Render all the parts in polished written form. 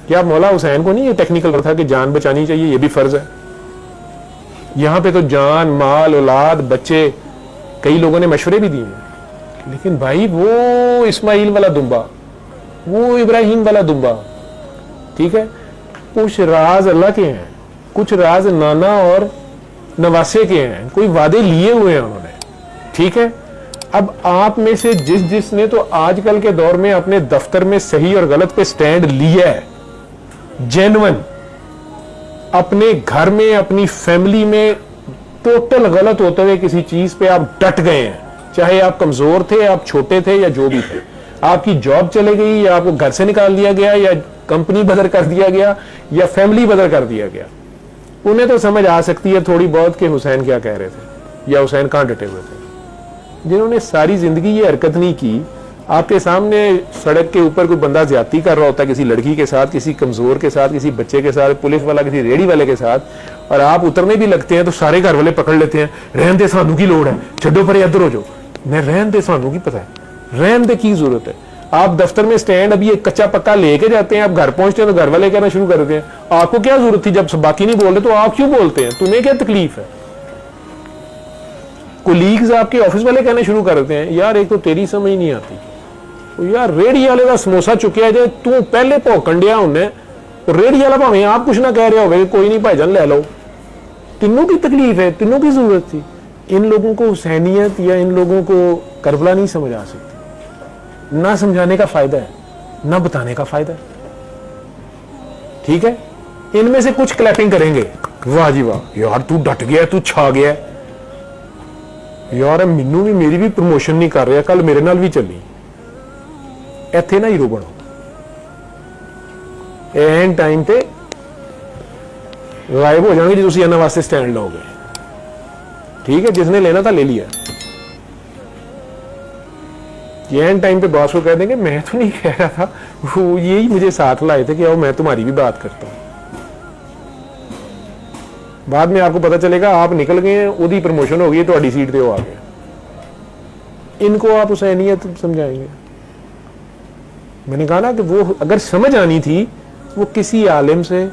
کیا مولا حسین کو نہیں یہ ٹیکنیکل تھا کہ جان بچانی چاہیے، یہ بھی فرض ہے؟ یہاں پہ تو جان، مال، اولاد، بچے، کئی لوگوں نے مشورے بھی دیے ہیں، لیکن بھائی وہ اسماعیل والا دمبا، وہ ابراہیم والا دمبا، ٹھیک ہے، کچھ راز اللہ کے ہیں، کچھ راز نانا اور نواسے کے ہیں، کوئی وعدے لیے ہوئے ہیں انہوں نے، ٹھیک ہے۔ اب آپ میں سے جس نے تو آج کل کے دور میں اپنے دفتر میں صحیح اور غلط پہ سٹینڈ لیا ہے، جینون، اپنے گھر میں، اپنی فیملی میں ٹوٹل غلط ہوتے ہوئے کسی چیز پہ آپ ڈٹ گئے ہیں، چاہے آپ کمزور تھے، آپ چھوٹے تھے، یا جو بھی تھے، آپ کی جاب چلے گئی، یا آپ کو گھر سے نکال دیا گیا، یا کمپنی بدر کر دیا گیا، یا فیملی بدر کر دیا گیا، انہیں تو سمجھ آ سکتی ہے تھوڑی بہت کہ حسین کیا کہہ رہے تھے یا حسین کہاں ڈٹے ہوئے تھے۔ جنہوں نے ساری زندگی یہ حرکت نہیں کی، آپ کے سامنے سڑک کے اوپر کوئی بندہ زیادتی کر رہا ہوتا ہے کسی لڑکی کے ساتھ، کسی کمزور کے ساتھ، کسی بچے کے ساتھ، پولیس والا کسی ریڑھی والے کے ساتھ، اور آپ اترنے بھی لگتے ہیں تو سارے گھر والے پکڑ لیتے ہیں، رہن دے سانو کی لوڑ ہے، چھڈو پرے ادھر ہو جاؤ، میں رہن دے سانو کی پتہ ہے، رہن دے کی ضرورت ہے۔ آپ دفتر میں سٹینڈ ابھی ایک کچا پکا لے کے جاتے ہیں، آپ گھر پہنچتے ہیں تو گھر والے کہنا شروع کر دیتے ہیں آپ کو کیا ضرورت تھی، جب باقی نہیں بول رہے تو آپ کیوں بولتے ہیں، تمہیں کیا تکلیف ہے۔ کولیگز آپ کے آفس والے کہنے شروع کر دیتے ہیں یار ایک تو تیری سمجھ نہیں آتی، یار ریڑھی والے کا سموسا چکیا جائے تو پہلے پوکن ڈیا انہیں، ریڑھی والا بھاویں آپ کچھ نہ کہہ رہے ہوگے کوئی نہیں بھائی جان لے لو، تینوں کی تکلیف ہے، تینوں کی ضرورت تھی۔ ان لوگوں کو حسینیت یا ان لوگوں کو کربلا نہیں سمجھ آ سکتی، نہ سمجھانے کا فائدہ ہے نہ بتانے کا فائدہ ہے، ٹھیک ہے۔ ان میں سے کچھ کلیپنگ کریں گے، واہ جی واہ یار تو ڈٹ گیا، تو چھا گیا یار، مینوں بھی میری بھی پروموشن نہیں کر رہا، کل میرے نال بھی چلی، ایتھے نہ ہیرو بنو، اینڈ ٹائم تے غائب ہو جائیں گے جی تسی انہاں واسطے سٹینڈ لو گے، ٹھیک ہے، جس نے لینا تھا لے لیا، یہ اینڈ ٹائم پہ باس کو کہہ دیں گے میں تو نہیں کہہ رہا تھا، وہ یہی مجھے ساتھ لائے تھے کہ آؤ میں تمہاری بھی بات کرتا ہوں، بعد میں آپ کو پتا چلے گا آپ نکل گئے ہیں، وہی پروموشن ہو گئی تو اڈی سیٹ پہ وہ آ گیا۔ ان کو آپ حسینیت سمجھائیں گے؟ میں نے کہا نا کہ وہ اگر سمجھ آنی تھی وہ کسی عالم سے،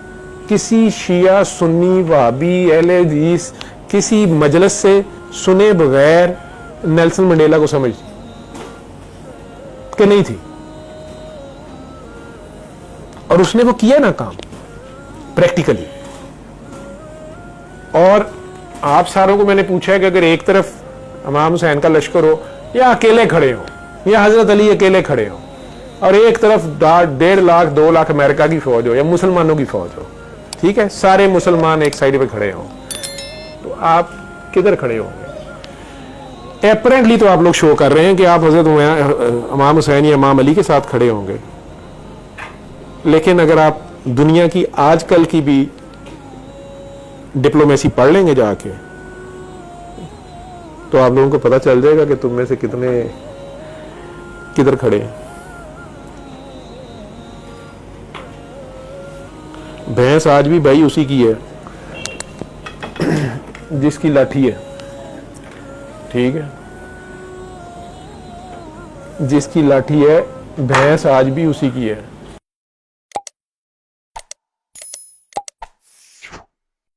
کسی شیعہ سنی وہابی اہل حدیث کسی مجلس سے سنے بغیر نیلسن منڈیلا کو سمجھ کہ نہیں تھی، اور اس نے وہ کیا نا کام پریکٹیکلی۔ اور آپ ساروں کو میں نے پوچھا ہے کہ اگر ایک طرف امام حسین کا لشکر ہو یا اکیلے کھڑے ہو یا حضرت علی اکیلے کھڑے ہو، اور ایک طرف 1.5 لاکھ 2 لاکھ امریکہ کی فوج ہو یا مسلمانوں کی فوج ہو، ٹھیک ہے، سارے مسلمان ایک سائڈ پہ کھڑے ہوں، تو آپ کدھر کھڑے ہوں گے؟ اپیرنٹلی تو آپ لوگ شو کر رہے ہیں کہ آپ حضرت امام حسین یا امام علی کے ساتھ کھڑے ہوں گے، لیکن اگر آپ دنیا کی آج کل کی بھی ڈپلومیسی پڑھ لیں گے جا کے تو آپ لوگوں کو پتہ چل جائے گا کہ تم میں سے کتنے کدھر کھڑے ہیں۔ بھینس آج بھی بھائی اسی کی ہے جس کی لاٹھی ہے، ٹھیک ہے، جس کی لاٹھی ہے بھینس آج بھی اسی کی ہے۔